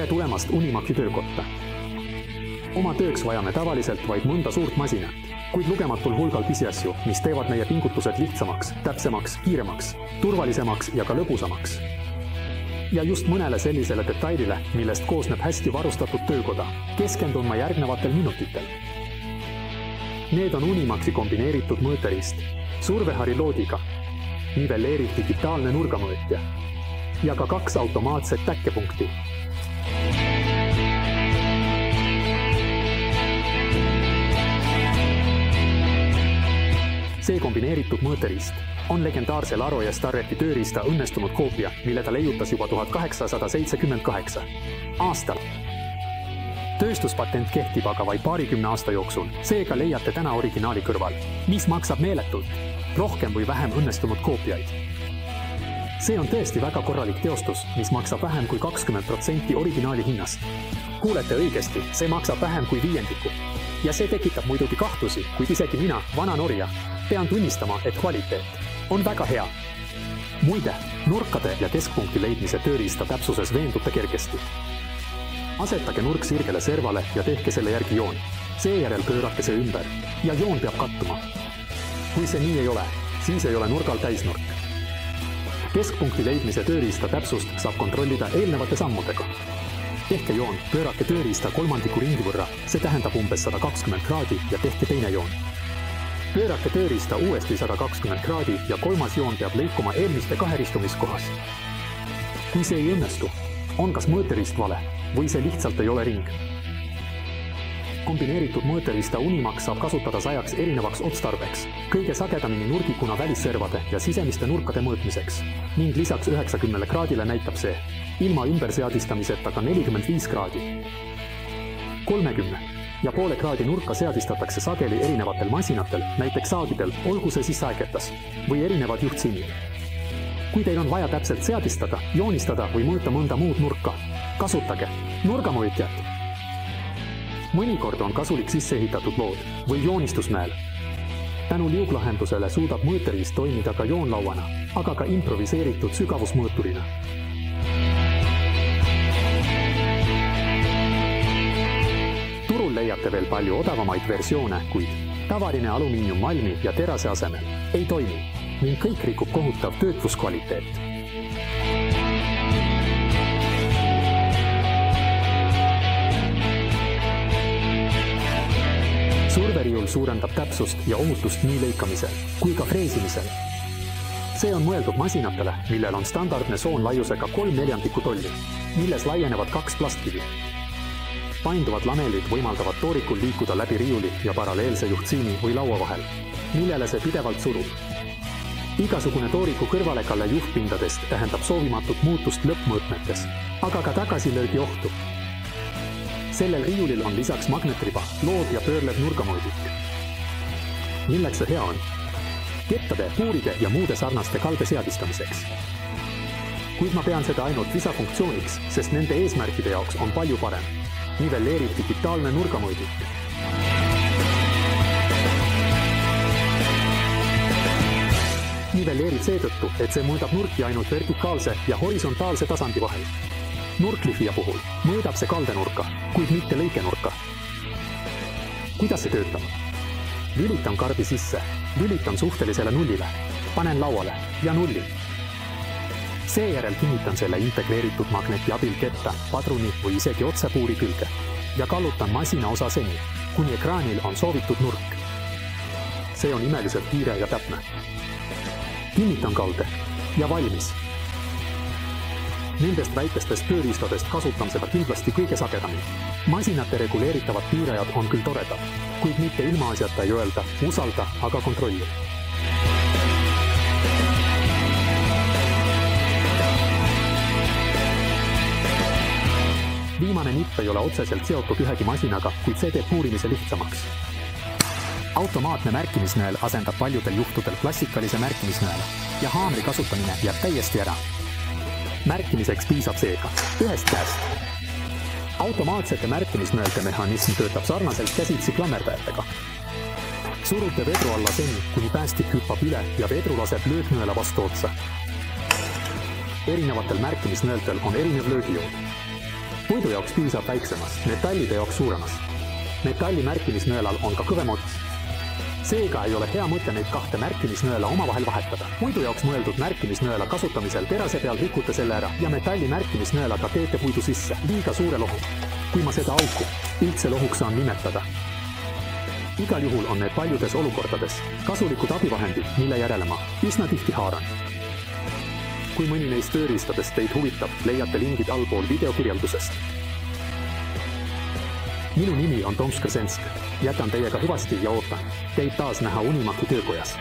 tere tulemast Unimaxi töökotta. Oma tööks vajame tavaliselt vaid mõnda suurt masinat, kuid lugematul hulgal pisiasju, mis teevad meie pingutused lihtsamaks, täpsemaks, kiiremaks, turvalisemaks ja ka lõbusamaks. Ja just mõnele sellisele detailile, millest koosneb hästi varustatud töökoda, keskendun ma järgnevatel minutitel. Need on Unimaxi kombineeritud mõõteriist, survehari loodiga, nivelleeriv digitaalne nurgamõõtja ja ka 2 automaatset täkkepunkti. See kombineeritud mõõteriist on legendaarse Laro ja Starreti tööriista õnnestunud koopia, mille ta leiutas juba 1878 aastal. Tööstuspatent kehtib aga vaid paarikümne aasta jooksul, seega leiate täna originaali kõrval, mis maksab meeletult, rohkem või vähem õnnestunud koopiaid. See on tõesti väga korralik teostus, mis maksab vähem kui 20% originaali hinnast. Kuulete õigesti, see maksab vähem kui viiendiku. Ja see tekitab muidugi kahtlusi, kuid isegi mina, vana norja, pean tunnistama, et kvaliteet on väga hea. Muide, nurkade ja keskpunkti leidmise tööriista täpsuses veendute kergesti. Asetage nurk sirgele servale ja tehke selle järgi joon. Seejärel pöörake see ümber ja joon peab kattuma. Kui see nii ei ole, siis ei ole nurgal täisnurk. Keskpunkti leidmise tööriista täpsust saab kontrollida eelnevate sammudega. Tehke joon, pöörake tööriista kolmandiku ringi võrra, see tähendab umbes 120 kraadi ja tehke teine joon. Pöörake tööriista uuesti 120 kraadi ja kolmas joon peab lõikuma eelmiste kaheristumiskohas. Kui see ei õnnestu, on kas mõõteriist vale või see lihtsalt ei ole ring. Kombineeritud mõõteriista Unimax saab kasutada 100 erinevaks otstarbeks, kõige sagedamini nurgikuna välisservade ja sisemiste nurkade mõõtmiseks, ning lisaks 90 kraadile näitab see, ilma ümberseadistamiseta ka 45 kraadi. 30,5 kraadi nurka seadistatakse sageli erinevatel masinatel, näiteks saagidel, olgu see siis saeketas, või erinevad juhtsimid. Kui teil on vaja täpselt seadistada, joonistada või mõõta mõnda muud nurka, kasutage nurgamõõtjat. Mõnikord on kasulik sisseehitatud lood või joonistusmäel. Tänu liuglahendusele suudab mõõteriist toimida ka joonlauana, aga ka improviseeritud sügavusmõõturina. Turul leiate veel palju odavamaid versioone, kuid tavaline alumiiniummalmi ja terase asemel ei toimi ning kõik rikub kohutav töötluskvaliteet. Surveriul suurendab täpsust ja ohutust nii lõikamisel kui ka freesimisel. See on mõeldud masinatele, millel on standardne soon laiusega 3/4 tolli, milles laienevad 2 plastkivi. Painduvad lamellid võimaldavad toorikul liikuda läbi riiuli ja paralleelse juhtsiini või laua vahel, millele see pidevalt surub. Igasugune tooriku kõrvalekalle juhtpindadest tähendab soovimatut muutust lõppmõõtmetes, aga ka tagasilöögi ohtu. Sellel riiulil on lisaks magnetriba, lood ja pöörlev nurgamõõdik. Milleks see hea on? Kettade, puuride ja muude sarnaste kalde seadistamiseks. Kuid ma pean seda ainult lisafunktsiooniks, sest nende eesmärkide jaoks on palju parem. Nivelleeriv digitaalne nurgamõõdik. Nivelleeriv seetõttu, et see mõõdab nurki ainult vertikaalse ja horisontaalse tasandi vahel. Nurklihvija puhul mõõdab see kaldenurka, kuid mitte lõikenurka. Kuidas see töötab? Lülitan karbi sisse, lülitan suhtelisele nullile, panen lauale ja nulli. Seejärel kinnitan selle integreeritud magneti abil ketta, padruni või isegi otsepuuri külge ja kallutan masina osa seni, kuni ekraanil on soovitud nurk. See on imeliselt kiire ja täpne. Kinnitan kalde ja valmis. Nendest väikestest tööriistadest kasutan seda kindlasti kõige sagedamini. Masinate reguleeritavad piirajad on küll toredad, kuid mitte ilmaasjata ei öelda, usalda, aga kontrolli. Viimane nipp ei ole otseselt seotud ühegi masinaga, kuid see teeb puurimise lihtsamaks. Automaatne märkimisnõel asendab paljudel juhtudel klassikalise märkimisnõela ja haamri kasutamine jääb täiesti ära. Märkimiseks piisab seega ühest käest. Automaatsete märkimisnõelte mehhanism töötab sarnaselt käsitsi klammerdajatega. Surute vedru alla seni, kuni päästik hüppab üle ja vedru laseb lööknõela vastu otsa. Erinevatel märkimisnõeltel on erinev löögijoon. puidu jaoks piisab väiksemast, metallide jaoks suuremast. Metalli märkimisnõelal on ka kõvem ots. Seega ei ole hea mõte neid kahte märkimisnõela omavahel vahetada. Puidu jaoks mõeldud märkimisnõela kasutamisel terase peal rikute selle ära ja metalli märkimisnõelaga teete puidu sisse liiga suure lohu. Kui ma seda auku üldse lohuks saan nimetada. Igal juhul on need paljudes olukordades kasulikud abivahendid, mille järele ma üsna tihti haaran. Kui mõni neist tööriistadest teid huvitab, leiate lingid allpool videokirjeldusest. Minu nimi on Toms Krzensk. Jätan teiega hüvasti ja ootan teid taas näha Unimaki töökojas.